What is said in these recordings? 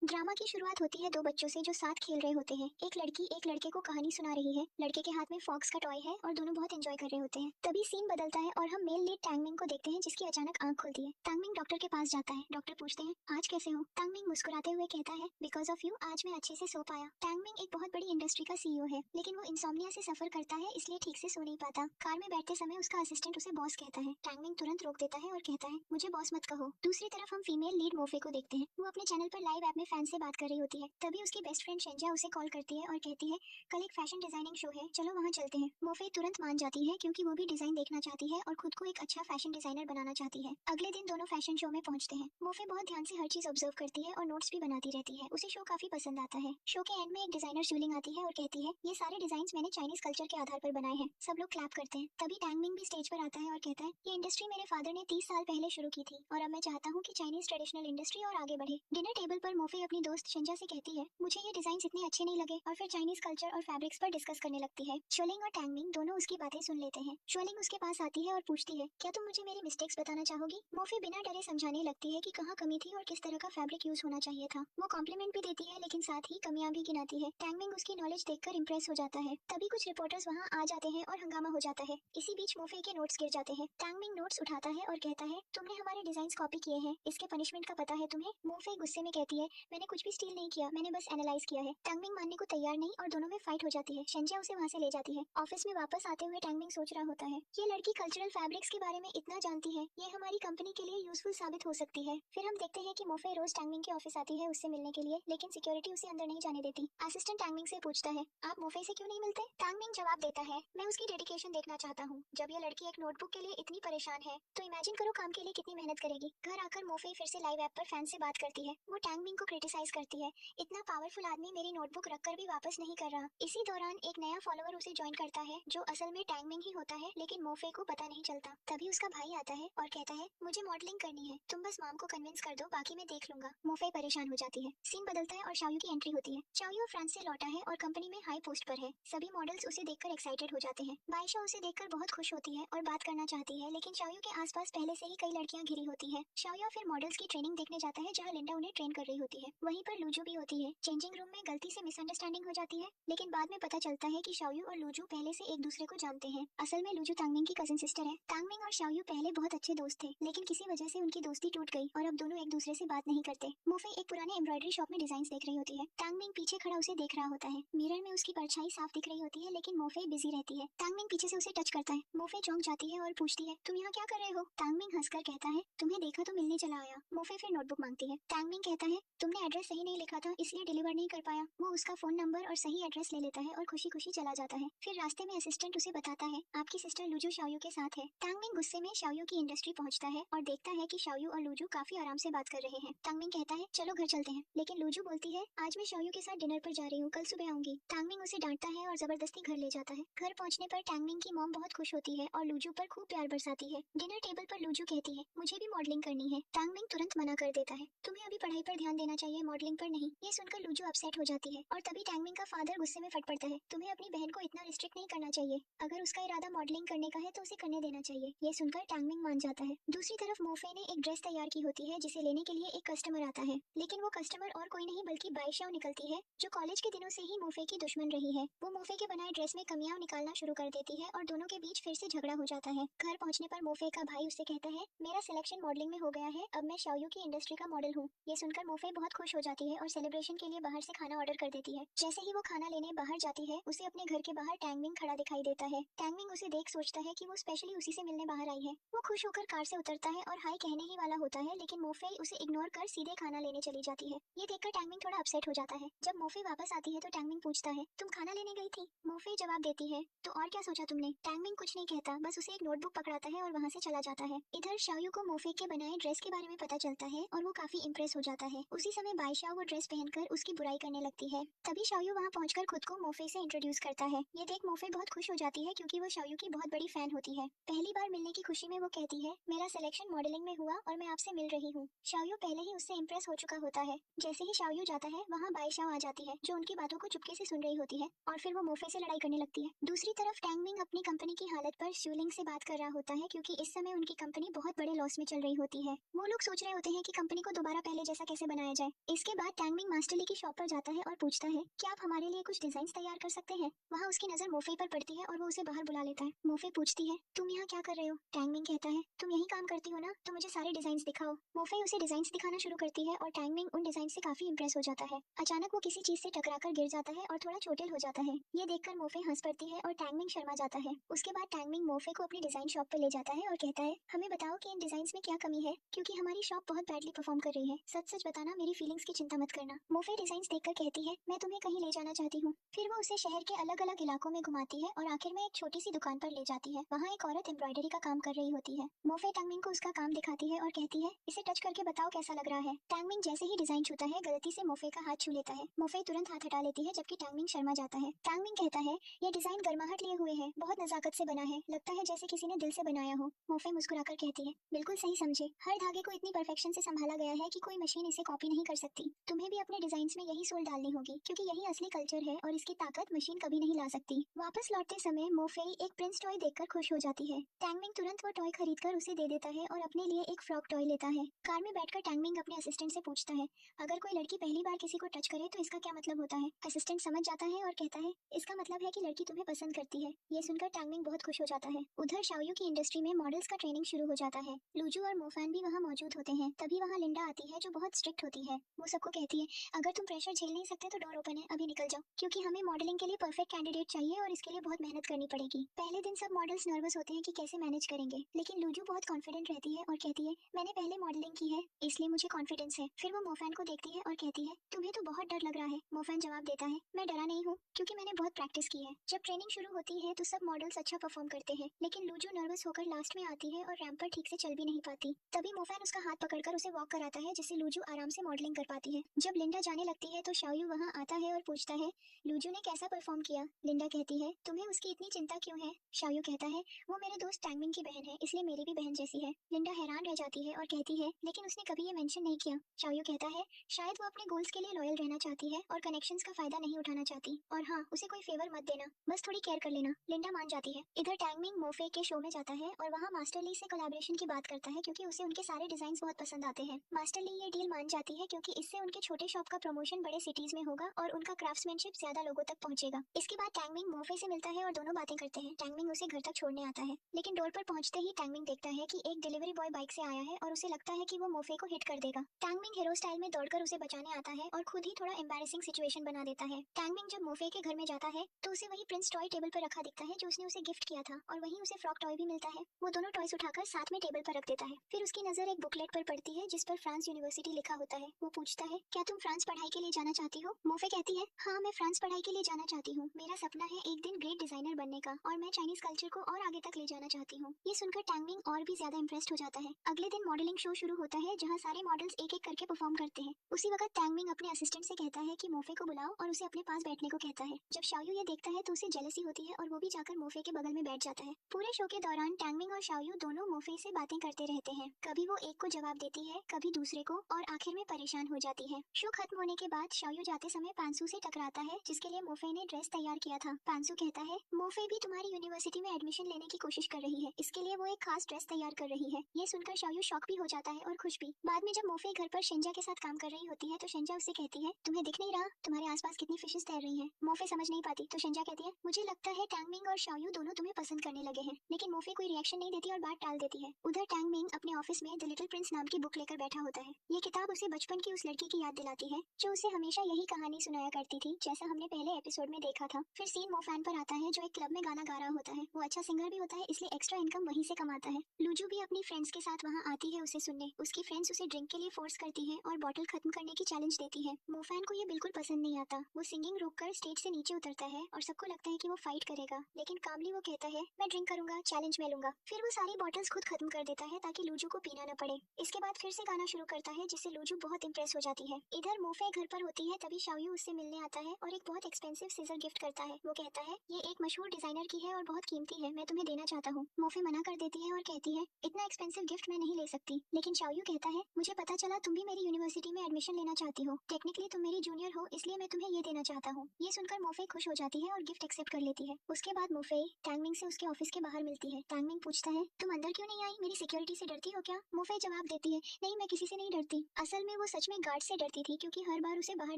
Drama की शुरुआत होती है दो बच्चों से जो साथ खेल रहे होते हैं। एक लड़की एक लड़के को कहानी सुना रही है। लड़के के हाथ में फॉक्स का टॉय है और दोनों बहुत एंजॉय कर रहे होते हैं। तभी सीन बदलता है और हम मेल लीड टैंगमिंग को देखते हैं जिसकी अचानक आंख खुलती है। टैंगमिंग डॉक्टर के पास जाता है। डॉक्टर पूछते हैं आज कैसे हो। टैंगमिंग मुस्कुराते हुए कहता है बिकॉज ऑफ यू आज मैं अच्छे से सो पाया। टैंगमिंग एक बहुत बड़ी इंडस्ट्री का सीईओ है लेकिन वो इंसोम्निया से सफर करता है इसलिए ठीक से सो नहीं पाता। कार में बैठते समय उसका असिस्टेंट उसे बॉस कहता है। टैंगमिंग तुरंत रोक देता है और कहता है मुझे बॉस मत कहो। दूसरी तरफ हम फीमेल लीड मोफे को देखते हैं। वो अपने चैनल पर लाइव ऐप में फैन से बात कर रही होती है। तभी उसकी बेस्ट फ्रेंड शेंजा उसे कॉल करती है और कहती है कल एक फैशन डिजाइनिंग शो है चलो वहाँ चलते हैं। मोफे तुरंत मान जाती है क्योंकि वो भी डिजाइन देखना चाहती है और खुद को एक अच्छा फैशन डिजाइनर बनाना चाहती है। अगले दिन दोनों फैशन शो में पहुंचते हैं। मोफे बहुत ध्यान से हर चीज ऑब्जर्व करती है और नोट्स भी बनाती रहती है। उसे शो काफी पसंद आता है। शो के एंड में एक डिजाइनर शूलिंग आती है और कहती है ये सारे डिजाइन मैंने चाइनीज कल्चर के आधार पर बनाए हैं। सब लोग क्लैप करते हैं। तभी टैंगमिंग भी स्टेज पर आता है और कहता है ये इंडस्ट्री मेरे फादर ने 30 साल पहले शुरू की थी और अब मैं चाहता हूँ कि चाइनीज ट्रेडिशनल इंडस्ट्री और आगे बढ़े। डिनर टेबल पर मोफे अपनी दोस्त शिंजा से कहती है मुझे ये डिजाइन इतने अच्छे नहीं लगे और फिर चाइनीज कल्चर और फैब्रिक्स पर डिस्कस करने लगती है। शोलिंग और टैंगमिंग दोनों उसकी बातें सुन लेते हैं। शोलिंग उसके पास आती है और पूछती है क्या तुम मुझे मेरी मिस्टेक्स बताना चाहोगी। मोफे बिना डरे समझाने लगती है कि कहाँ कमी थी और किस तरह का फैब्रिक यूज होना चाहिए था। वो कॉम्प्लीमेंट भी देती है लेकिन साथ ही कमियां भी गिनाती है। टैंगमिंग उसकी नॉलेज देखकर इंप्रेस हो जाता है। तभी कुछ रिपोर्टर्स वहाँ आ जाते हैं और हंगामा हो जाता है। इसी बीच मोफे के नोट्स गिर जाते हैं। टैंगमिंग नोट्स उठाता है और कहता है तुमने हमारे डिजाइन कॉपी किए हैं इसके पनिशमेंट का पता है तुम्हें। मोफे गुस्से में कहती है मैंने कुछ भी स्टील नहीं किया मैंने बस एनालाइज किया है। टैंगमिंग मानने को तैयार नहीं और दोनों में फाइट हो जाती है। शेंजा उसे वहाँ से ले जाती है। ऑफिस में वापस आते हुए टैंगमिंग सोच रहा होता है ये लड़की कल्चरल फैब्रिक्स के बारे में इतना जानती है ये हमारी कंपनी के लिए यूजफुल साबित हो सकती है। फिर हम देखते हैं कि मोफे रोज टैंगमिंग के ऑफिस आती है उससे मिलने के लिए लेकिन सिक्योरिटी उसे अंदर नहीं जाने देती। असिस्टेंट टैंगमिंग से पूछता है आप मोफे से क्यों नहीं मिलते। टैंगमिंग जवाब देता है मैं उसकी डेडिकेशन देखना चाहता हूँ। जब ये लड़की एक नोटबुक के लिए इतनी परेशान है तो इमेजिन करो काम के लिए कितनी मेहनत करेगी। घर आकर मोफे फिर से लाइव ऐप पर फैन से बात करती है। वो टैंगमिंग को क्रिटिसाइज करती है इतना पावरफुल आदमी मेरी नोटबुक रखकर भी वापस नहीं कर रहा। इसी दौरान एक नया फॉलोअर उसे ज्वाइन करता है जो असल में टैंगमिंग ही होता है लेकिन मोफे को पता नहीं चलता। तभी उसका भाई आता है और कहता है मुझे मॉडलिंग करनी है तुम बस मॉम को कन्विंस कर दो बाकी मैं देख लूंगा। मोफे परेशान हो जाती है। सीन बदलता है और शाओयू की एंट्री होती है। शाओयू फ्रांस से लौटा है और कंपनी में हाई पोस्ट पर है। सभी मॉडल्स उसे देखकर एक्साइटेड हो जाते हैं। बाइशा उसे देखकर बहुत खुश होती है और बात करना चाहती है लेकिन शाओयू के आसपास पहले से ही कई लड़कियां घिरी होती है। शाओयू फिर मॉडल्स की ट्रेनिंग देखने जाता है जहाँ लिंडा उन्हें ट्रेन कर रही होती है। वहीं पर लूजू भी होती है। चेंजिंग रूम में गलती से मिसअंडरस्टैंडिंग हो जाती है लेकिन बाद में पता चलता है कि शाओयू और लूजू पहले से एक दूसरे को जानते हैं। असल में लूजू तांगमिंग की कजिन सिस्टर है। तांगमिंग और शाओयू पहले बहुत अच्छे दोस्त थे लेकिन किसी वजह से उनकी दोस्ती टूट गई और अब दोनों एक दूसरे से बात नहीं करते। मोफे एक पुराने एम्ब्रॉयडरी शॉप में डिजाइन देख रही होती है। तांगमिंग पीछे खड़ा उसे देख रहा होता है। मिरर में उसकी परछाई साफ दिख रही होती है लेकिन मोफे बिजी रहती है। तांगमिंग पीछे से उसे टच करता है। मोफे चौंक जाती है और पूछती है तुम यहाँ क्या कर रहे हो। तांगमिंग हंसकर कहता है तुम्हें देखा तो मिलने चला आया। मोफे फिर नोटबुक मांगती है। तांगमिंग कहता है तुमने एड्रेस सही नहीं लिखा था इसलिए डिलीवर नहीं कर पाया। वो उसका फोन नंबर और सही एड्रेस ले लेता है और खुशी खुशी चला जाता है। फिर रास्ते में असिस्टेंट उसे बताता है आपकी सिस्टर लूजू शाओयू के साथ है। तांगमिंग गुस्से में शाओयू की इंडस्ट्री पहुंचता है और देखता है कि शाओयू और लूजू काफी आराम से बात कर रहे हैं। तांगमिंग कहता है चलो घर चलते हैं लेकिन लूजू बोलती है आज मैं शाओयू के साथ डिनर पर जा रही हूँ कल सुबह आऊंगी। तांगमिंग उसे डांटता है और जबरदस्ती घर ले जाता है। घर पहुंचने पर टैंगमिंग की मॉम बहुत खुश होती है और लूजू पर खूब प्यार बरसाती है। डिनर टेबल पर लूजू कहती है मुझे भी मॉडलिंग करनी है। टैंगमिंग तुरंत मना कर देता है तुम्हें अभी पढ़ाई पर ध्यान देना चाहिए मॉडलिंग पर नहीं। ये सुनकर लूजू अपसेट हो जाती है और तभी टैंगमिंग का फादर गुस्से में फट पड़ता है तुम्हें अपनी बहन को इतना रिस्ट्रिक्ट नहीं करना चाहिए। अगर उसका इरादा मॉडलिंग करने का है तो उसे करने देना चाहिए। ये सुनकर टैंगमिंग मान जाता है। दूसरी तरफ मोफे ने एक ड्रेस तैयार की होती है जिसे लेने के लिए एक कस्टमर आता है लेकिन वो कस्टमर और कोई नहीं बल्कि बाइशाओ निकलती है जो कॉलेज के दिनों से ही मोफे की दुश्मन रही है। वो मोफे के बनाए ड्रेस में कमियां निकालना शुरू कर देती है और दोनों के बीच फिर से झगड़ा हो जाता है। घर पहुंचने पर मोफे का भाई उससे कहता है मेरा सिलेक्शन मॉडलिंग में हो गया है अब मैं शाओयू की इंडस्ट्री का मॉडल हूँ। ये सुनकर मोफे बहुत खुश हो जाती है और सेलिब्रेशन के लिए बाहर से खाना ऑर्डर कर देती है। जैसे ही वो खाना लेने बाहर जाती है उसे अपने घर के बाहर टैंगमिंग खड़ा दिखाई देता है। टैंगमिंग उसे देख सोचता है कि वो स्पेशली उसी से मिलने बाहर आई है। वो खुश होकर कार से उतरता है और हाय कहने ही वाला होता है लेकिन मोफे उसे इग्नोर कर सीधे खाना लेने चली जाती है। ये देखकर टैंगमिंग थोड़ा अपसेट हो जाता है। जब मोफे वापस आती है तो टैंगमिंग पूछता है तुम खाना लेने गई थी। मोफे जवाब देती है तो और क्या सोचा तुमने। टैंगमिंग कुछ नहीं कहता बस उसे एक नोटबुक पकड़ाता है और वहाँ से चला जाता है। इधर शाओयू को मोफे के बनाए ड्रेस के बारे में पता चलता है और वो काफी इम्प्रेस हो जाता है। उसी समय बाइशा वो ड्रेस पहनकर उसकी बुराई करने लगती है। तभी शाओयू वहाँ पहुंचकर खुद को मोफे से इंट्रोड्यूस करता है। ये देख मोफे बहुत खुश हो जाती है क्योंकि वो शाओयू की बहुत बड़ी फैन होती है। पहली बार मिलने की खुशी में वो कहती है मेरा सिलेक्शन मॉडलिंग में हुआ और मैं आपसे मिल रही हूँ। शाओयू पहले ही उससे इम्प्रेस हो चुका होता है। जैसे ही शाओयू जाता है वहाँ बाइशाओ आ जाती है जो उनकी बातों को चुपके से सुन रही होती है और फिर वो मोफे से लड़ाई करने लगती है। दूसरी तरफ टैंगमिंग अपनी कंपनी की हालत पर शूलिंग से बात कर रहा होता है क्योंकि इस समय उनकी कंपनी बहुत बड़े लॉस में चल रही होती है। वो लोग सोच रहे होते हैं कि कंपनी को दोबारा पहले जैसा कैसे बनाया जाए। इसके बाद टैंगमिंग मास्टर ली की शॉप पर जाता है और पूछता है क्या आप हमारे लिए कुछ डिजाइन तैयार कर सकते हैं। वहाँ उसकी नजर मोफे पर पड़ती है और वो उसे बाहर बुला लेता है। मोफे पूछती है तुम यहाँ क्या कर रहे हो। टैंगमिंग कहता है तुम यही काम करती हो ना, तो मुझे सारे डिजाइन दिखाओ। मोफे उसे डिजाइन दिखाना शुरू करती है और टैंगमिंग उन डिजाइन से काफी इंप्रेस हो जाता है। अचानक वो किसी चीज से टकराकर गिर जाता है और थोड़ा चोटिल हो जाता है। ये देखकर मोफे हंस पड़ती है और टैंगमिंग शर्मा जाता है। उसके बाद टैंगमिंग मोफे को अपनी डिजाइन शॉप पर ले जाता है और कहता है हमें बताओ कि इन डिजाइन में क्या कमी है, क्योंकि हमारी शॉप बहुत बैडली परफॉर्म कर रही है। सच सच बताना, मेरी फीलिंग्स की चिंता मत करना। मोफे डिजाइन देखकर कहती है मैं तुम्हें कहीं ले जाना चाहती हूँ। फिर वो उसे शहर के अलग अलग इलाकों में घुमाती है और आखिर में एक छोटी सी दुकान पर ले जाती है। वहाँ एक औरत एम्ब्रॉयडरी का काम कर रही होती है। मोफे टैंगमिंग को उसका काम दिखाती है और कहती है इसे टच करके बताओ कैसा लग रहा है। टैंगमिंग जैसे ही डिजाइन छूता है गलती से मोफे का हाथ छू लेता है। मोफे तुरंत हाथ हटा लेती है जबकि टैंगमिंग शर्मा जाता है। टैंगमिंग कहता है ये डिजाइन गर्माहट लिए हुए है, बहुत नजाकत से बना है, लगता है जैसे किसी ने दिल से बनाया हो। मोफे मुस्कुराकर कहती है बिल्कुल सही समझे, हर धागे को इतनी परफेक्शन से संभाला गया है कि कोई मशीन इसे कॉपी नहीं कर सकती। तुम्हें भी अपने डिजाइन में यही सोल डालनी होगी, क्योंकि यही असली कल्चर है और इसकी ताकत मशीन कभी नहीं ला सकती। वापस लौटते समय मोफेई एक प्रिंस टॉय देखकर खुश हो जाती है। टैंगमिंग तुरंत वो टॉय खरीदकर उसे दे देता है और अपने लिए एक फ्रॉक टॉय लेता है। कार में बैठकर टैंगमिंग अपने असिस्टेंट से पूछता है अगर कोई लड़की पहली बार किसी को टच करे तो इसका क्या मतलब होता है। असिस्टेंट समझ जाता है और कहता है इसका मतलब है कि लड़की तुम्हें पसंद करती है। ये सुनकर टैंगमिंग बहुत खुश हो जाता है। उधर शाओयू की इंडस्ट्री में मॉडल्स का ट्रेनिंग शुरू हो जाता है। लूजू और मोफान भी वहाँ मौजूद होते हैं। तभी वहाँ लिंडा आती है जो बहुत स्ट्रिक्ट होती है। वो सबको कहती है अगर तुम प्रेशर झेल नहीं सकते तो डोर ओपन है, अभी निकल जाओ, क्योंकि हमें मॉडलिंग के लिए परफेक्ट कैंडिडेट चाहिए और इसके लिए बहुत मेहनत करनी पड़ेगी। पहले दिन सब मॉडल्स नर्वस होते हैं कि कैसे मैनेज करेंगे, लेकिन लूजू बहुत कॉन्फिडेंट रहती है और कहती है मैंने पहले मॉडलिंग की है इसलिए मुझे कॉन्फिडेंस है। फिर वो मोफान को देखती है और कहती है तुम्हें तो बहुत डर लग रहा है। मोफान जवाब देता है मैं डरा नहीं हूँ, क्योंकि मैंने बहुत प्रैक्टिस की है। जब ट्रेनिंग शुरू होती है तो सब मॉडल्स अच्छा परफॉर्म करते हैं, लेकिन लूजू नर्वस होकर लास्ट में आती है और रैंप पर ठीक से चल भी नहीं पाती। तभी मोफान उसका हाथ पकड़कर उसे वॉक कराता है, जिससे लूजू आराम से मॉडलिंग कर पाती है। जब लिंडा जाने लगती है तो शाओयू वहाँ आता है और पूछता है लूजू ने कैसा परफॉर्म किया। लिंडा कहती है तुम्हें उसकी इतनी चिंता क्यों है। शाओयू कहता है वो मेरे दोस्त टैंगमिंग की बहन है, इसलिए मेरी भी बहन जैसी है। लिंडा हैरान रह जाती है और कहती है लेकिन उसने कभी ये मेंशन नहीं किया। शाओयू कहता है शायद वो अपने गोल्स के लिए लॉयल रहना चाहती है और कनेक्शंस का फायदा नहीं उठाना चाहती। और हाँ, उसे कोई फेवर मत देना, बस थोड़ी केयर कर लेना। लिंडा मान जाती है। इधर टैंगमिंग मोफे के शो में जाता है और वहाँ मास्टर ली से कोलैबोरेशन की बात करता है, क्योंकि उसे उनके सारे डिजाइन बहुत पसंद आते हैं। मास्टर ली ये डील मान जाती है क्योंकि इससे उनके छोटे शॉप का प्रमोशन बड़े सिटीज में होगा और उनका क्राफ्ट्समैनशिप ज्यादा लोगों तक पहुंचेगा। इसके बाद टैंगमिंग मोफे से मिलता है और दोनों बातें करते हैं। टैंगमिंग उसे घर तक छोड़ने आता है, लेकिन डोर पर पहुंचते ही टैंगमिंग देखता है कि एक डिलीवरी बॉय बाइक से आया है और उसे लगता है कि वो मोफे को हिट कर देगा। टैंगमिंग हीरो स्टाइल में दौड़कर उसे बचाने आता है और खुद ही थोड़ा एम्बैरेसिंग सिचुएशन बना देता है। टैंगमिंग जब मोफे के घर में जाता है तो उसे वही प्रिंस टॉय टेबल पर रखा दिखता है जो उसने उसे गिफ्ट किया था, और वहीं उसे फ्रॉक टॉय भी मिलता है। वो दोनों टॉयज उठाकर साथ में टेबल पर रख देता है। फिर उसकी नजर एक बुकलेट पर पड़ती है जिस पर फ्रांस यूनिवर्सिटी लिखा होता है। वो पूछता है क्या तुम फ्रांस पढ़ाई के लिए जाना चाहती हो। मोफे कहती है हाँ, मैं फ्रांस पढ़ाई के लिए जाना चाहती हूँ। मेरा सपना है एक दिन ग्रेट डिजाइनर बनने का और मैं चाइनीज कल्चर को और आगे तक ले जाना चाहती हूँ। ये सुनकर टैंगमिंग और भी ज्यादा इंप्रेस्ड हो जाता है। अगले दिन मॉडलिंग शो शुरू होता है जहाँ सारे मॉडल्स एक एक करके परफॉर्म करते हैं। उसी वक्त टैंगमिंग अपने असिस्टेंट से कहता है कि मोफे को बुलाओ और उसे अपने पास बैठने को कहता है। जब शाओयू ये देखता है तो उसे जेलसी होती है और वो भी जाकर मोफे के बगल में बैठ जाता है। पूरे शो के दौरान टैंगमिंग और शाओयू दोनों मोफे से बातें करते रहते हैं। कभी वो एक को जवाब देती है, कभी दूसरे को, और आखिर में परेशान हो जाती है। शो खत्म होने के बाद शाओयू जाते समय पांसू से टकराता है, जिसके लिए मोफे ने ड्रेस तैयार किया था। पांसू कहता है मोफे भी तुम्हारी यूनिवर्सिटी में एडमिशन लेने की कोशिश कर रही है, इसके लिए वो एक खास ड्रेस तैयार कर रही है। ये सुनकर शाओयू शॉक भी हो जाता है और खुश भी। बाद में जब मोफे घर पर शिंजा के साथ काम कर रही होती है तो शिंजा उससे कहती है तुम्हें दिख नहीं रहा, तुम्हारे आसपास कितनी फिशेस तैर रही हैं। मोफे समझ नहीं पाती तो शिंजा कहती है मुझे लगता है टैंगमिंग और शाओयू दोनों तुम्हें पसंद करने लगे हैं। लेकिन मोफे कोई रिएक्शन नहीं देती और बात टाल देती है। उधर टैंगमिंग अपने ऑफिस में द लिटिल प्रिंस नाम की बुक लेकर बैठा होता है। ये किताब उसे बचपन की उस लड़की की याद दिलाती है जो उसे हमेशा यही कहानी सुनाया करती थी, जैसा हमने पहले एपिसोड में देखा था। फिर सीन मोफैन पर आता है जो एक क्लब में गाना गा रहा होता है। वो अच्छा सिंगर भी होता है, इसलिए एक्स्ट्रा इनकम वहीं से कमाता है। लूजू भी अपनी फ्रेंड्स के साथ वहाँ आती है उसे सुनने। उसकी फ्रेंड्स उसे ड्रिंक के लिए फोर्स करती है और बॉटल खत्म करने की चैलेंज देती है। मोफैन को ये बिल्कुल पसंद नहीं आता। वो सिंगिंग रोककर स्टेज से नीचे उतरता है और सबको लगता है कि वो फाइट करेगा, लेकिन कामली वो कहता है मैं ड्रिंक करूंगा, चैलेंज मैं लूंगा। फिर वो सारी बॉटल्स खुद खत्म कर देता है ताकि लूजू को पीना न पड़े। इसके बाद फिर से गाना शुरू करता है जिससे लूजू बहुत इंप्रेस हो जाती है। इधर मोफे घर पर होती है तभी शाओयू उससे मिलने आता है और एक बहुत एक्सपेंसिव सीजर गिफ्ट करता है। वो कहता है ये एक मशहूर डिजाइनर की है और बहुत कीमती है, मैं तुम्हें देना चाहता हूँ। मोफे मना कर देती है और कहती है इतना एक्सपेंसिव गिफ्ट मैं नहीं ले सकती। लेकिन शाओयू कहता है मुझे पता चला तुम भी मेरी यूनिवर्सिटी में एडमिशन लेना चाहती हो। टेक्निकली तुम मेरी जूनियर हो, इसलिए मैं तुम्हें ये देना चाहता हूँ। ये सुनकर मोफे खुश हो जाती है और गिफ्ट एक्सेप्ट कर लेती है। उसके बाद मोफे टैंगमिंग से उसके ऑफिस के बाहर मिलती है। टैंगमिंग पूछता है तुम अंदर क्यों नहीं आई, मेरी सिक्योरिटी से डरती हो क्या। मोफे जवाब देती है नहीं, मैं किसी से नहीं डरती। असल में वो सच में गार्ड से डरती थी क्योंकि हर बार उसे बाहर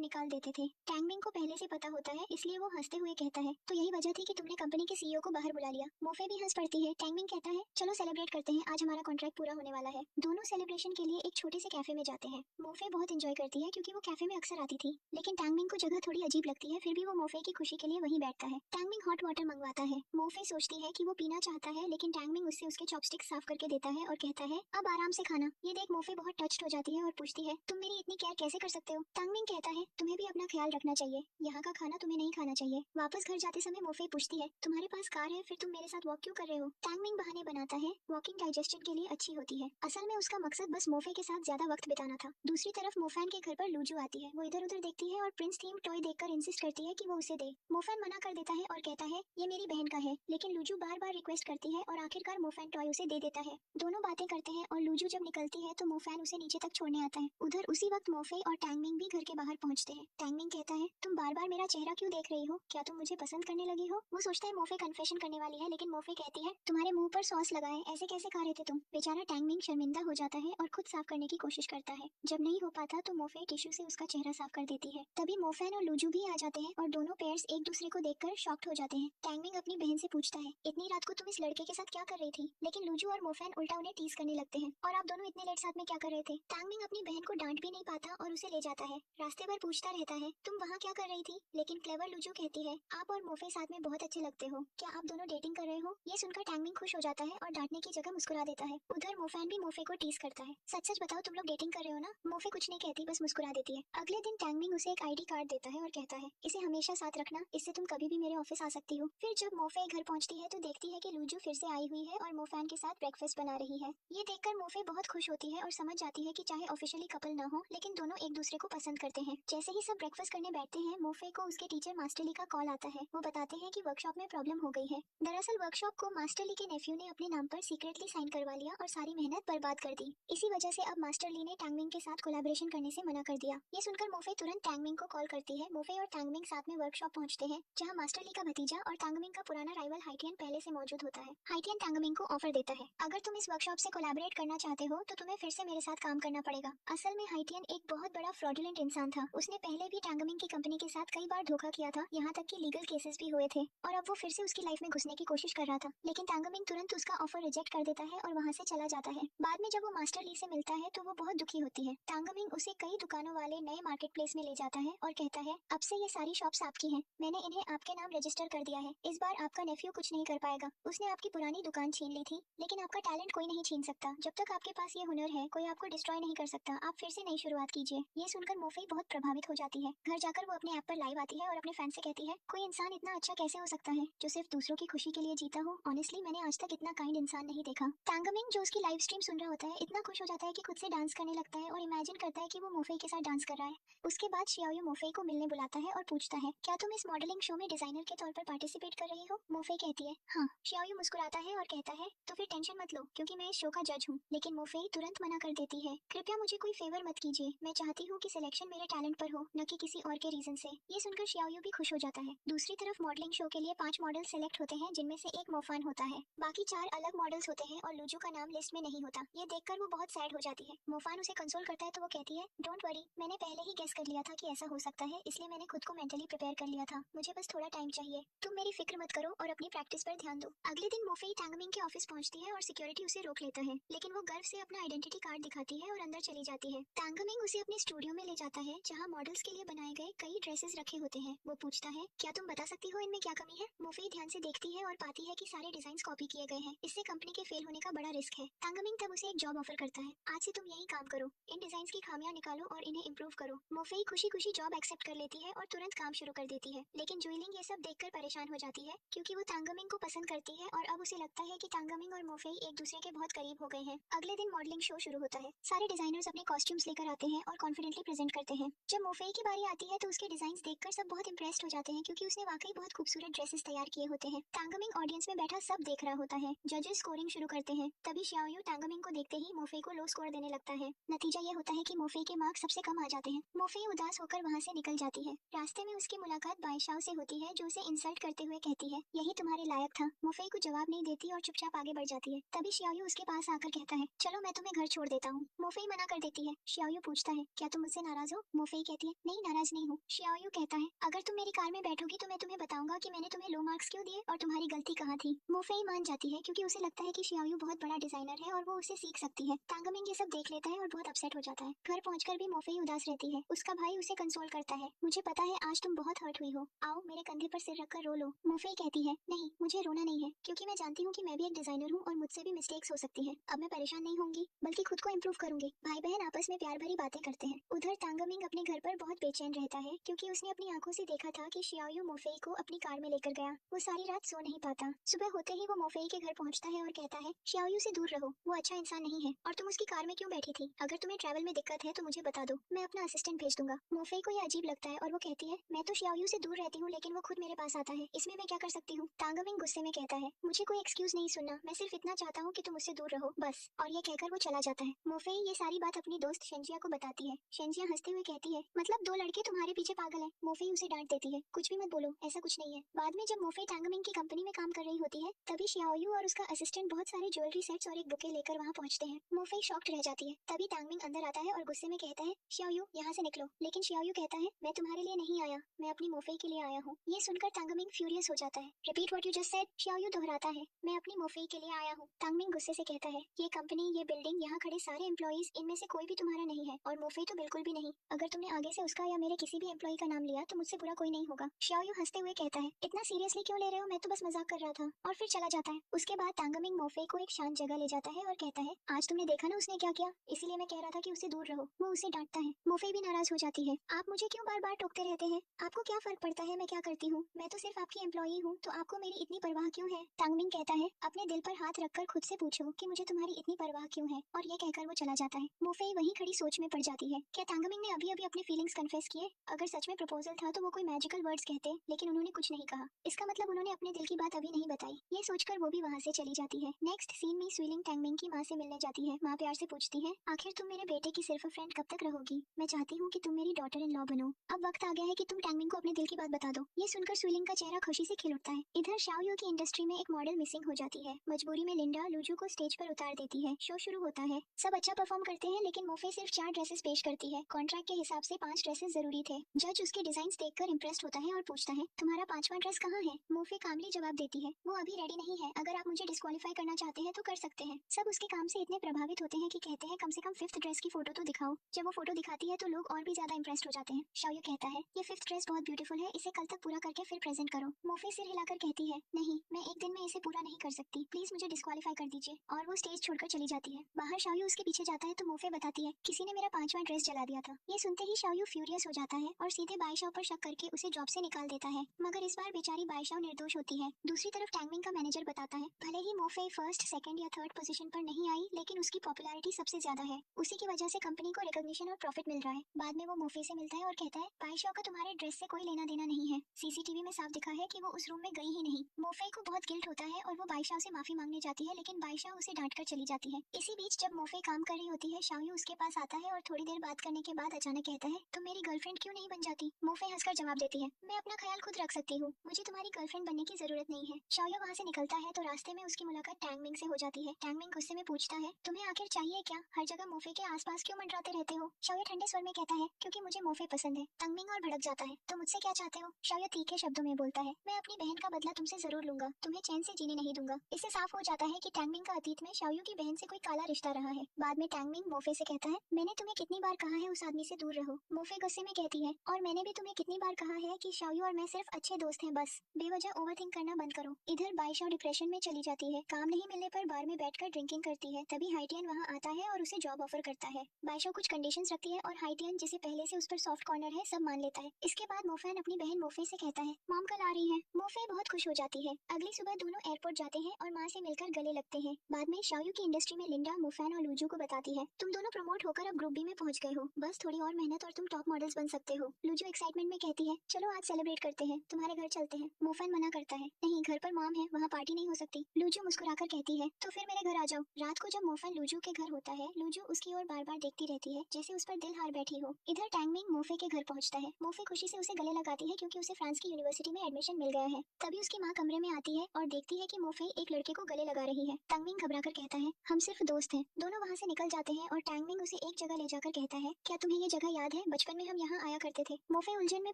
निकाल देते थे। टैंगमिंग को पहले से पता होता है इसलिए वो हंसते हुए कहता है, तो यही वजह थी कि तुमने कंपनी के सीईओ को बाहर बुला लिया। मोफे भी हंस पड़ती है। टैंगमिंग कहता है, चलो सेलिब्रेट करते हैं, आज हमारा कॉन्ट्रैक्ट पूरा होने वाला है। दोनों सेलिब्रेशन के लिए एक छोटे से कैफे में जाते हैं। मोफे बहुत एंजॉय करती है क्योंकि वो कैफे में अक्सर आती थी, लेकिन टैंगमिंग को जगह थोड़ी अजीब लगती है, फिर भी वो मोफे की खुशी के लिए वहीं बैठता है। टैंगमिंग हॉट वाटर मंगवाता है। मोफे सोचती है कि वो पीना चाहता है, लेकिन टैंगमिंग उससे उसके चॉपस्टिक साफ करके देता है और कहता है, अब आराम से खाना। ये देख मोफे बहुत टच्ड हो जाती है और पूछती है, तुम मेरी इतनी केयर कैसे कर सकते हो? टैंगमिंग कहता है, तुम्हें भी अपना ख्याल रखना चाहिए, यहाँ का खाना तुम्हें नहीं खाना चाहिए। वापस घर जाते समय मोफे पूछती है, तुम्हारे पास कार है, फिर तुम मेरे साथ वॉक क्यों कर रहे हो? टैंगमिंग बहाने बनाता है, वॉकिंग डाइजेशन के लिए अच्छी होती है। असल में उसका मकसद बस मोफे के साथ ज्यादा वक्त बिताना था। दूसरी तरफ मोफैन के घर पर लूजू आती है। वो इधर उधर देखती है और प्रिंस थीम टॉय देखकर इंसिस्ट करती है कि वो उसे दे। मोफैन मना कर देता है और कहता है, ये मेरी बहन का है, लेकिन लूजू बार बार रिक्वेस्ट करती है और आखिरकार मोफैन टॉय उसे दे देता है। दोनों बातें करते हैं और लूजू जब निकलती है तो मोफैन उसे नीचे तक छोड़ने आता है। उधर उसी वक्त मोफे और टैंगमिंग भी घर के बाहर पहुंचते हैं। टैंगमिंग कहता है, तुम बार बार मेरा चेहरा क्यों देख रही हो? क्या तुम मुझे पसंद करने लगी हो? वो सोचता है मोफे कन्फेशन करने वाली है, लेकिन मोफे कहती है, तुम्हारे मुंह पर सॉस लगा है, ऐसे कैसे खा रहे थे तुम? बेचारा टैंगमिंग शर्मिंदा हो जाता है और खुद साफ करने की कोशिश करता है। जब नहीं हो पाता तो मोफे टिश्यू से उसका चेहरा साफ कर देती है। तभी मोफैन और लूजू भी आ जाते हैं और दोनों पेयर्स एक दूसरे को देखकर शॉक्ड हो जाते हैं। टैंगमिंग अपनी बहन से पूछता है, इतनी रात को तुम इस लड़के के साथ क्या कर रही थी? लेकिन लूजू और मोफैन उल्टा उन्हें टीज करने लगते हैं, और आप दोनों इतने लेट साथ में क्या कर रहे थे? टैंगमिंग अपनी बहन को डांट भी नहीं पाता और उसे ले जाता है। रास्ते भर पूछता रहता है, तुम वहाँ क्या कर रही थी? लेकिन क्लेवर लूजू कहती है, आप और मोफे साथ में बहुत अच्छे लगते हो, क्या आप दोनों डेटिंग कर रहे हो? ये सुनकर टैंगमिंग खुश हो जाता है और डांटने की जगह मुस्कुरा देता है। उधर मोफैन भी मोफे को टीज करता है, सच सच बताओ तुम लोग डेटिंग कर रहे हो ना? मोफे कुछ नहीं कहती, बस मुस्कुरा देती है। अगले दिन टैंगमिंग उसे एक आईडी कार्ड देता है और कहता है, इसे हमेशा साथ रखना, इससे तुम कभी भी मेरे ऑफिस आ सकती हो। फिर जब मोफे घर पहुंचती है तो देखती है कि लूजू फिर से आई हुई है और मोफैन के साथ ब्रेकफास्ट बना रही है। ये देखकर मोफे बहुत खुश होती है और समझ जाती है कि चाहे ऑफिशियली कपल ना हो, लेकिन दोनों एक दूसरे को पसंद करते हैं। जैसे ही सब ब्रेकफास्ट करने बैठते हैं, मोफे को उसके टीचर मास्टर ली का कॉल आता है। वो बताते हैं कि वर्कशॉप में प्रॉब्लम हो गई है। दरअसल वर्कशॉप को मास्टर ली के नेफ्यू ने अपने नाम पर सीक्रेटली साइन करवा लिया और सारी मेहनत बर्बाद कर दी। इसी वजह से अब मास्टर ली ने टैंगमिंग के साथ कोलैबोरेशन करने से मना कर दिया। ये सुनकर मोफे तुरंत टैंगमिंग को कॉल करती है। मोफे और टैंगमिंग साथ में वर्कशॉप पहुंचते हैं, जहां मास्टर ली का भतीजा और टैंगमिंग का पुराना राइवल हाइटियन पहले से मौजूद होता है। हाइटियन टैंगमिंग को ऑफर देता है, अगर तुम इस वर्कशॉप से कोलैबोरेट करना चाहते हो तो तुम्हें फिर से मेरे साथ काम करना पड़ेगा। असल में हाइटियन एक बहुत बड़ा फ्रॉडुलेंट इंसान था। उसने पहले भी टैंगमिंग की कंपनी के साथ कई बार धोखा किया था, यहाँ तक कि लीगल केसेस भी हुए थे, और अब वो फिर से उसकी लाइफ में घुसने की कोशिश कर रहा था। लेकिन टैंगमिंग तुरंत उसका ऑफर रिजेक्ट कर देता है और वहाँ से चला जाता है। बाद में जब वो मास्टर ली से मिलता है तो वो बहुत दुखी होती है। टैंगमिंग उसे कई दुकानों वाले नए मार्केट प्लेस में ले जाता है और कहता है, अब से ये सारी शॉप्स आपकी हैं, मैंने इन्हें आपके नाम रजिस्टर कर दिया है, इस बार आपका नेफ्यू कुछ नहीं कर पाएगा। उसने आपकी पुरानी दुकान छीन ली थी, लेकिन आपका टैलेंट कोई नहीं छीन सकता। जब तक आपके पास ये हुनर है, कोई आपको डिस्ट्रॉय नहीं कर सकता। आप फिर से नई शुरुआत कीजिए। ये सुनकर मोफई बहुत प्रभावित हो जाती है। घर जाकर वो अपने ऐप पर लाइव आती है और अपने फैन से कहती है, कोई इंसान इतना अच्छा कैसे हो सकता है जो सिर्फ दूसरों की खुशी के लिए जीता हो? ऑनेस्टली मैंने आज तक इतना काइंड इंसान नहीं देखा। टैंगमिंग जो उसकी लाइव स्ट्रीम सुन रहा होता है, इतना खुश हो जाता है कि खुद से डांस करने लगता है और इमेजिन करता है कि वो मोफई के साथ डांस कर रहा है। उसके बाद शियाओयू मोफई को मिलने बुलाता है और पूछता है, क्या तुम इस मॉडलिंग शो में डिजाइनर के तौर पर पार्टिसिपेट कर रही हो? मोफई कहती है, हाँ। शियाओयू मुस्कुराता है और कहता है, तो फिर टेंशन मत लो, क्योंकि मैं इस शो का जज हूँ। लेकिन मोफई तुरंत मना कर देती है, कृपया मुझे कोई फेवर मत कीजिए, मैं चाहती हूँ कि सिलेक्शन मेरे टैलेंट पर हो, न कि किसी और के रीजन से। ये सुनकर शियाओयू भी खुश हो जाता है। दूसरी तरफ मॉडलिंग शो के लिए 5 मॉडल सेलेक्ट होते हैं, जिनमें से एक मोफान होता है। बाकी 4 अलग मॉडल्स होते हैं और लूजू का नाम लिस्ट में नहीं होता। ये देखकर वो बहुत सैड हो जाती है। मोफान उसे कंसोल करता है तो वो कहती है, डोंट वरी, मैंने पहले ही गेस कर लिया था कि ऐसा हो सकता है, इसलिए मैंने खुद को मेंटली प्रिपेयर कर लिया था, मुझे बस थोड़ा टाइम चाहिए। तुम मेरी फिक्र मत करो और अपनी प्रैक्टिस पर ध्यान दो। अगले दिन मोफई टैंगमिंग के ऑफिस पहुंचती है और सिक्योरिटी उसे रोक लेता है, लेकिन वो गर्व से अपना आइडेंटिटी कार्ड दिखाती है और अंदर चली जाती है। टैंगमिंग उसे अपने स्टूडियो में ले जाता है, जहाँ मॉडल्स के लिए बनाए गए कई ड्रेसेस रखे होते हैं। वो पूछता है, क्या तुम बता सकती हो इनमें क्या कमी है? मोफई ध्यान से देखती है और पाती है कि सारे डिजाइन कॉपी किए गए हैं, इससे कंपनी के फेल होने का बड़ा रिस्क है। टैंगमिंग तब उसे एक जॉब ऑफर करता है, आज से तुम यही काम करो, इन डिजाइन की खामियां निकालो और इन्हें इम्प्रूव करो। मोफई खुशी खुशी जॉब एक्सेप्ट कर लेती है और तुरंत काम शुरू कर देती है। लेकिन जुइलिंग ये सब देखकर परेशान हो जाती है, क्योंकि वो टैंगमिंग को पसंद करती है और अब उसे लगता है कि टैंगमिंग और मोफई एक दूसरे के बहुत करीब हो गए हैं। अगले दिन मॉडलिंग शो शुरू होता है। सारे डिजाइनर्स अपने कॉस्ट्यूम्स लेकर आते हैं और कॉन्फिडेंटली प्रेजेंट करते हैं। जब मोफई की बारी आती है तो उसके डिजाइन देखकर सब बहुत इंप्रेस्ड हो जाते हैं, क्योंकि उसने वाकई बहुत खूबसूरत ड्रेसेस तैयार किए होते हैं। टैंगमिंग ऑडियंस में बैठा सब देख रहा होता है। जजेस स्कोरिंग शुरू करते हैं। तभी शियाओयू टैंगमिंग को देखते ही मोफई को लो स्कोर देने लगता है। नतीजा ये होता है कि मोफई के मार्क्स सबसे कम आ जाते हैं। मोफई उदास होकर वहाँ से निकल जाती है। रास्ते में उसकी मुलाकात बाईशाओ से होती है, जो उसे इंसल्ट करते हुए कहती है, यही तुम्हारे लायक था। मोफई को जवाब नहीं देती और चुपचाप आगे बढ़ जाती है। तभी शियाओयू उसके पास आकर कहता है, चलो मैं तुम्हें घर छोड़ देता हूँ। मोफई मना कर देती है। शियाओयू शियाओयू पूछता है क्या तुम मुझसे नाराज हो? मोफेई कहती है नहीं, नाराज नहीं हूँ। शियाओयू कहता है अगर तुम मेरी कार में बैठोगी तो मैं तुम्हें बताऊंगा कि मैंने तुम्हें लो मार्क्स क्यों दिए और तुम्हारी गलती कहाँ थी। मोफेई मान जाती है क्योंकि उसे लगता है कि शियाओयू बहुत बड़ा डिजाइनर है और वो उससे सीख सकती है। तांगमिंग ये सब देख लेता है और बहुत अपसेट हो जाता है। घर पहुंचकर भी मोफेई उदास रहती है। उसका भाई उसे कंसोल करता है, मुझे पता है आज तुम बहुत हर्ट हुई हो, आओ मेरे कंधे पर सिर रखकर रो लो। मोफेई कहती है नहीं, मुझे रोना नहीं है क्योंकि मैं जानती हूँ कि मैं भी एक डिजाइनर हूँ और मुझसे भी मिस्टेक्स हो सकती है। अब मैं परेशान नहीं होंगी बल्कि खुद को इम्प्रूव करूंगी। भाई बहन आपस में प्यार भरी बातें करते हैं। उधर तांगमिंग अपने घर पर बहुत बेचैन रहता है क्योंकि उसने अपनी आंखों से देखा था कि शियाओयू मोफेई को अपनी कार में लेकर गया। वो सारी रात सो नहीं पाता। सुबह होते ही वो मोफेई के घर पहुंचता है और कहता है शियाओयू से दूर रहो, वो अच्छा इंसान नहीं है। और तुम उसकी कार में क्यों बैठी थी? अगर तुम्हें ट्रैवल में दिक्कत है तो मुझे बता दो, मैं अपना असिस्टेंट भेज दूंगा। मोफेई को ये अजीब लगता है और वो कहती है मैं तो शियाओयू से दूर रहती हूँ लेकिन वो खुद मेरे पास आता है, इसमें मैं क्या कर सकती हूँ? तांगमिंग गुस्से में कहता है मुझे कोई एक्सक्यूज नहीं सुनना, मैं सिर्फ इतना चाहता हूँ कि तुम उससे दूर रहो बस। और ये कहकर वो चला जाता है। मोफेई ये सारी बात अपनी दोस्त शेंजिया को बताती है। शेंजिया हंसते हुए कहती है मतलब दो लड़के तुम्हारे पीछे पागल है। मोफेई उसे डांट देती है कुछ भी मत बोलो, ऐसा कुछ नहीं है। बाद में जब मोफेई तांगमिंग की कंपनी में काम कर रही होती है तभी शियाओयू और उसका असिस्टेंट बहुत सारे ज्वेलरी सेट्स और एक बुके लेकर वहाँ पहुंचते हैं। मोफेई शॉक्ड रह जाती है। तभी तांगमिंग अंदर आता है और गुस्से में कहता है शियाओयू यहाँ से निकलो। लेकिन शियाओयू कहता है मैं तुम्हारे लिए नहीं आया, मैं अपनी मोफेई के लिए आया हूँ। ये सुनकर तांगमिंग फ्यूरियस हो जाता है। Repeat what you just said, Xiaoyu दोहराता है मैं अपनी मोफेई के लिए आया हूँ। तांगमिंग गुस्से से कहता है ये कंपनी, ये बिल्डिंग, यहाँ खड़े सारे एम्प्लॉइज, इनमें से कोई भी तुम्हारा नहीं है और मोफेई तो बिल्कुल भी नहीं। अगर तुमने आगे से उसका या मेरे किसी भी एम्प्लॉय का नाम लिया तो मुझसे बुरा कोई नहीं होगा। शियाओयू हंसते हुए कहता है इतना सीरियसली क्यों ले रहे हो, मैं तो बस मजाक कर रहा था। और फिर चला जाता है। उसके बाद तांगमिंग मोफेई को एक शांत जगह ले जाता है और कहता है आज तुमने देखा ना उसने क्या किया, इसीलिए मैं कह रहा था कि उससे दूर रहो। वो उसे डांटता है। मोफेई भी नाराज हो जाती है। आप मुझे क्यों बार बार टोकते रहते हैं? आपको क्या फर्क पड़ता है मैं क्या करती हूँ? मैं तो सिर्फ आपकी एम्प्लॉई हूँ, तो आपको मेरी इतनी परवाह क्यों है? तांगमिंग कहता है अपने दिल पर हाथ रखकर खुद से पूछो कि मुझे तुम्हारी इतनी परवाह क्यों है। और ये कहकर वो चला जाता है। मोफेई वहीं खड़ी सोच में पड़ जाती है। क्या तांगमिंग ने अभी अभी अपने फीलिंग्स कन्फेस किए? अगर सच में प्रपोजल था तो वो कोई मैजिकल वर्ड्स कहते, लेकिन उन्होंने कुछ नहीं कहा। इसका मतलब उन्होंने अपने दिल की बात अभी नहीं बताई। ये सोचकर वो भी वहाँ से चली जाती है। नेक्स्ट सीन में स्वीलिंग तांगमिंग की माँ से मिलने जाती है। माँ प्यार से पूछती है आखिर तुम मेरे बेटे की सिर्फ फ्रेंड कब तक रहोगी? मैं चाहती हूँ कि तुम मेरी डॉटर इन लॉ बनो। अब वक्त आ गया है कि तुम तांगमिंग को अपने दिल की बात बता दो। ये सुनकर स्वीलिंग का चेहरा खुशी से खिल उठता है। इधर शाओयू की इंडस्ट्री में एक मॉडल मिसिंग हो जाती है। मजबूरी में लिंडा लूजू को स्टेज पर उतार देती है। शो शुरू होता है। सब अच्छा परफॉर्म करते हैं लेकिन मोफे सिर्फ 4 ड्रेसेस पेश करती है। कॉन्ट्रैक्ट के हिसाब से 5 ड्रेसेस जरूरी थे। जज उसके डिजाइन देखकर इम्प्रेस्ड होता है और पूछता है तुम्हारा 5वां ड्रेस कहाँ है? मोफे कामली जवाब देती है वो अभी रेडी नहीं है, अगर आप मुझे डिस्क्वालीफाई करना चाहते हैं तो कर सकते हैं। सब उसके काम से इतने प्रभावित होते हैं कि कहते हैं कम से कम 5th ड्रेस की फोटो तो दिखाओ। जब वो फोटो दिखाती है तो लोग और भी ज्यादा इम्प्रेस्ड हो जाते हैं। शाओयू कहता है ये 5th ड्रेस बहुत ब्यूटीफुल है, इसे कल तक पूरा करके फिर प्रेजेंट करो। मोफे सिर हिलाकर कहती है नहीं, मैं एक दिन में इसे पूरा नहीं कर सकती, प्लीज मुझे डिस्क्वालीफाई कर दीजिए। और वो स्टेज छोड़कर चली जाती है। बाहर शाओयू उसके पीछे जाता है तो मोफे बताती है किसी ने मेरा 5वां ड्रेस जला दिया था। ये सुनते ही शाओयू फ्यूरियस हो जाता है और सीधे बाईशाओ पर शक करके उसे जॉब से निकाल देता है। मगर इस बार बेचारी बाईशाओ निर्दोष होती है। दूसरी तरफ टैंगमिंग का मैनेजर बताता है भले ही मोफे फर्स्ट, सेकंड या थर्ड पोजीशन पर नहीं आई लेकिन उसकी पॉपुलैरिटी सबसे ज्यादा है। उसी की वजह से कंपनी को रिकॉग्निशन और प्रॉफिट मिल रहा है। बाद में वो मोफे से मिलता है और कहता है बाईशाओ का तुम्हारे ड्रेस से कोई लेना देना नहीं है, सीसीटीवी में साफ दिखा है कि वो उस रूम में गई ही नहीं। मोफे को बहुत गिल्ट होता है और वो बाईशाओ से माफी मांगने जाती है लेकिन बाईशाओ उसे डांट कर चली जाती है। इसी बीच जब मोफे काम कर रही होती है शाओयू उसके पास आता है और थोड़ी देर बात करने के बाद अचानक कहता है तुम मेरी गर्लफ्रेंड क्यों नहीं बन जाती? मोफे हंसकर जवाब देती है मैं अपना ख्याल खुद रख सकती हूँ, मुझे तुम्हारी गर्लफ्रेंड बनने की जरूरत नहीं है। शाओयू वहाँ से निकलता है तो रास्ते में उसकी मुलाकात टैंगमिंग से हो जाती है। टैंगमिंग गुस्से में पूछता है तुम्हें आखिर चाहिए क्या? हर जगह मोफे के आसपास क्यों मंडराते रहते हो? शाओयू ठंडे स्वर में कहता है क्योंकि मुझे मोफे पसंद है। टैंगमिंग और भड़क जाता है तो मुझसे क्या चाहते हो? शाओयू तीखे शब्दों में बोलता है मैं अपनी बहन का बदला तुमसे जरूर लूंगा, तुम्हें चैन से जीने नहीं दूंगा। इससे साफ हो जाता है कि टैंगमिंग का अतीत में शाओयू की बहन से कोई काला रिश्ता रहा है। बाद में टैंगमिंग मोफे से कहता है मैंने तुम्हें कितनी बार कहा है उस आदमी से दूर रहो। मोफे गुस्से में कहती है और मैंने भी तुम्हें कितनी बार कहा है कि शाओयू और मैं सिर्फ अच्छे दोस्त हैं, बस बेवजह ओवरथिंक करना बंद करो। इधर बाईशाओ डिप्रेशन में चली जाती है। काम नहीं मिलने पर बार में बैठकर ड्रिंकिंग करती है। तभी हाइटियन वहाँ आता है और उसे जॉब ऑफर करता है। बाईशाओ कुछ कंडीशंस रखती है और हाइटियन जिसे पहले से उस पर सॉफ्ट कॉर्नर है सब मान लेता है। इसके बाद मोफैन अपनी बहन मोफे से कहता है मॉम कल आ रही है। मोफे बहुत खुश हो जाती है। अगली सुबह दोनों एयरपोर्ट जाते हैं और माँ से मिलकर गले लगते हैं। बाद में शाओयू की इंडस्ट्री में लिंडा मोफैन और लूजू को बताती है तुम दोनों प्रमोट होकर अब ग्रुप बी में पहुंच गए हो, बस थोड़ी और मेहनत और तुम टॉप मॉडल्स बन सकते हो। लूजू एक्साइटमेंट में कहती है चलो आज सेलिब्रेट करते हैं, तुम्हारे घर चलते हैं। मोफैन मना करता है नहीं, घर पर मॉम है, वहाँ पार्टी नहीं हो सकती। लूजू मुस्कुराकर कहती है तो फिर मेरे घर आ जाओ। रात को जब मोफैन लूजू के घर होता है लूजू उसकी ओर बार बार देखती रहती है जैसे उस पर दिल हार बैठी हो। इधर टैंगमिंग मोफे के घर पहुंचता है। मोफे खुशी से उसे गले लगाती है क्योंकि उसे फ्रांस की यूनिवर्सिटी में एडमिशन मिल गया है। तभी उसकी माँ कमरे में आती है और देखती है कि मोफे एक लड़के को गले लगा रही है। टैंगमिंग घबराकर कहता है हम सिर्फ दोस्त हैं। दोनों वहाँ से निकल जाते हैं और टैंगमिंग उसे एक जगह ले जाकर कहता है, क्या तुम्हें ये जगह याद है? बचपन में हम यहाँ आया करते थे। मोफे उलझन में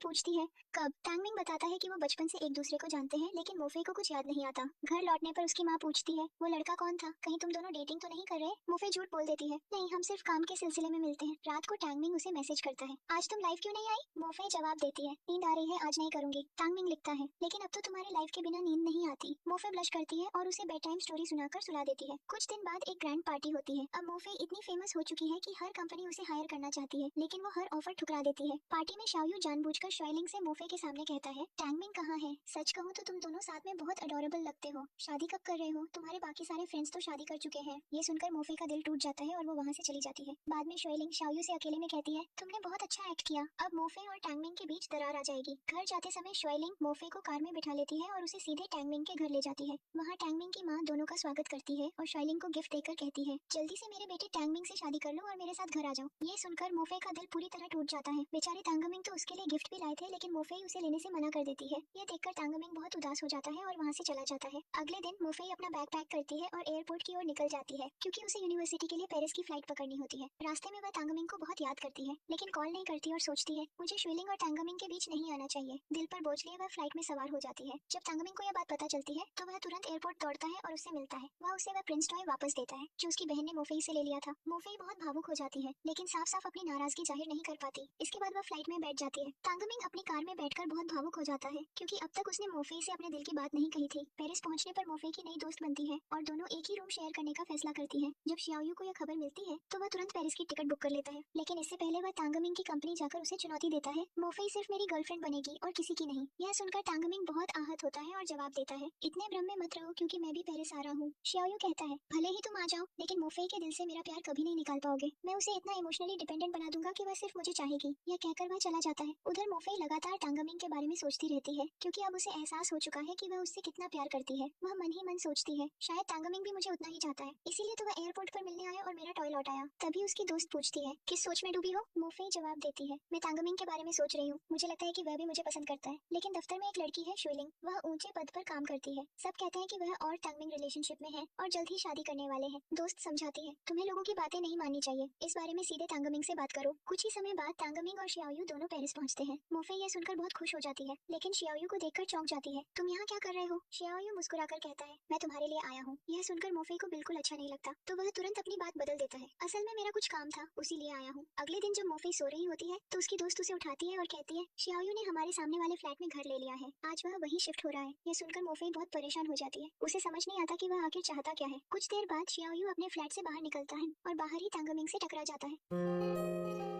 पूछती है, कब? टांगमिंग बताता है कि वो बचपन से एक दूसरे को जानते हैं, लेकिन मोफे को कुछ याद नहीं आता। घर लौटने पर उसकी माँ पूछती है, वो लड़का कौन था? कहीं तुम दोनों डेटिंग तो नहीं कर रहे? मोफे झूठ बोल देती है, नहीं, हम सिर्फ काम के सिलसिले में मिलते हैं। रात को टांगमिंग उसे मैसेज करता है, आज तुम लाइव क्यों नहीं आई? मोफे जवाब देती है, नींद आ रही है, आज नहीं करूंगी। टांगमिंग लिखता है, लेकिन अब तो तुम्हारे लाइफ के बिना नींद नहीं आती। मोफे ब्लश करती है और उसे बेड टाइम स्टोरी सुनाकर सुला देती है। कुछ दिन बाद एक ग्रैंड पार्टी होती है। अब मोफे इतनी फेमस हो चुकी है कि हर कंपनी उसे हायर करना चाहती है, लेकिन वो हर ऑफर ठुकरा देती है। पार्टी में शाओयू जानबूझकर श्वेलिंग से मोफे के सामने कहता है, टांगमिंग कहाँ है? सच कहूँ तो तुम दोनों साथ में बहुत अडोरेबल लगते हो। शादी कब कर रहे हो? तुम्हारे बाकी सारे फ्रेंड्स तो शादी कर चुके हैं। ये सुनकर मोफे का दिल टूट जाता है और वो वहाँ से चली जाती है। बाद में श्वेलिंग शाओयू से अकेले में कहती है, तुमने बहुत अच्छा एक्ट किया। अब मोफे और टांगमिंग के बीच दरार आ जाएगी। घर जाते समय श्वेलिंग मोफे को कार में बिठा लेती है और उसे सीधे टांगमिंग के घर ले जाती है। वहाँ टांगमिंग की माँ दोनों का स्वागत करती है और श्वेलिंग को गिफ्ट देकर कहती है, जल्दी से मेरे बेटे टांगमिंग से शादी कर लो और मेरे साथ घर आ जाओ। ये सुनकर मोफे का दिल पूरी तरह टूट जाता है। बेचारे टांगमिंग तो उसके लिए गिफ्ट भी लाए थे, लेकिन मोफे उसे लेने से मना कर देती है। ये देखकर टांगमिंग बहुत उदास हो जाता है और वहाँ से चला जाता है। अगले दिन मोफे अपना बैग पैक करती है और एयरपोर्ट की ओर निकल जाती है, क्योंकि उसे यूनिवर्सिटी के लिए पेरिस की फ्लाइट पकड़नी होती है। रास्ते में वह टांगमिंग को बहुत याद करती है, लेकिन कॉल नहीं करती और सोचती है, मुझे श्वेलिंग और टांगमिंग के बीच नहीं आना चाहिए। दिल पर बोझ लिए वह फ्लाइट में सवार हो जाती है। जब टांगमिंग को यह बात पता चलती है तो वह तुरंत एयरपोर्ट दौड़ता है और उससे मिलता है। वह प्रिंस टॉय वापस देता है जो उसकी बहन ने मोफेई से ले लिया था। मोफेई बहुत भावुक हो जाती है, लेकिन साफ साफ अपनी नाराजगी जाहिर नहीं कर पाती। इसके बाद वह फ्लाइट में बैठ जाती है। टांगमिंग अपनी कार में बैठकर बहुत भावुक हो जाता है, क्योंकि अब तक उसने मोफेई से अपने दिल की बात नहीं कही थी। पेरिस पहुंचने पर मोफेई की नई दोस्त बनती है और दोनों एक ही रूम शेयर करने का फैसला करती है। जब शियाओयू को यह खबर मिलती है तो वह तुरंत पेरिस की टिकट बुक कर लेता है, लेकिन इससे पहले वह टांगमिंग की कंपनी जाकर उसे चुनौती देता है, मोफेई सिर्फ मेरी गर्लफ्रेंड बनेगी और किसी की नहीं। यह सुनकर टांगमिंग बहुत आहत होता है और जवाब देता है, इतने भ्रम में मत रहो, क्योंकि मैं भी पेरिस आ रहा हूँ। शियाओयू कहता है, भले ही तुम आ जाओ, लेकिन मोफेई के दिल से मेरा प्यार कभी नहीं निकाल पाओगे। मैं उसे इतना इमोशनली डिपेंडेंट बना दूंगा कि वह सिर्फ मुझे चाहेगी। यह कहकर वह चला जाता है। उधर मोफेई लगातार टांगमिंग के बारे में सोचती रहती है, क्योंकि अब उसे एहसास हो चुका है कि वह उससे कितना प्यार करती है। वह मन ही मन सोचती है, शायद टांगमिंग भी मुझे उतना ही चाहता है, इसीलिए तो वह एयरपोर्ट पर मिलने आया और मेरा टॉय लौटाया। तभी उसकी दोस्त पूछती है, किस सोच में डूबी हो? मोफेई जवाब देती है, मैं टांगमिंग के बारे में सोच रही हूँ। मुझे लगता है कि वह भी मुझे पसंद करता है, लेकिन दफ्तर में एक लड़की है श्वेलिंग, वह ऊंचे पद पर काम करती है। सब कहते हैं कि वह और टांगमिंग रिलेशनशिप में है और जल्द ही शादी करने वाले हैं। दोस्त समझाती है, तुम्हें लोगों की बातें नहीं माननी चाहिए, इस बारे में सीधे टांगमिंग से बात करो। कुछ ही समय बाद टांगमिंग और शियाओयू दोनों पेरिस पहुंचते हैं। मोफेई यह सुनकर बहुत खुश हो जाती है, लेकिन शियाओयू को देखकर चौंक जाती है। तुम यहाँ क्या कर रहे हो? शियाओयू मुस्कुराकर कहता है, मैं तुम्हारे लिए आया हूँ। यह सुनकर मोफेई को बिल्कुल अच्छा नहीं लगता, तो वह तुरंत अपनी बात बदल देता है, असल में मेरा कुछ काम था, उसी लिए आया हूँ। अगले दिन जब मोफेई सो रही होती है तो उसकी दोस्त उसे उठाती है और कहती है, शियाओयू ने हमारे सामने वाले फ्लैट में घर ले लिया है, आज वह वहीं शिफ्ट हो रहा है। यह सुनकर मोफेई बहुत परेशान हो जाती है, उसे समझ नहीं आता कि वह आखिर चाहता क्या है। कुछ देर बाद शियाओयू अपने फ्लैट से बाहर निकलता है और बाहर ही टांगमिंग से टकरा जाता है।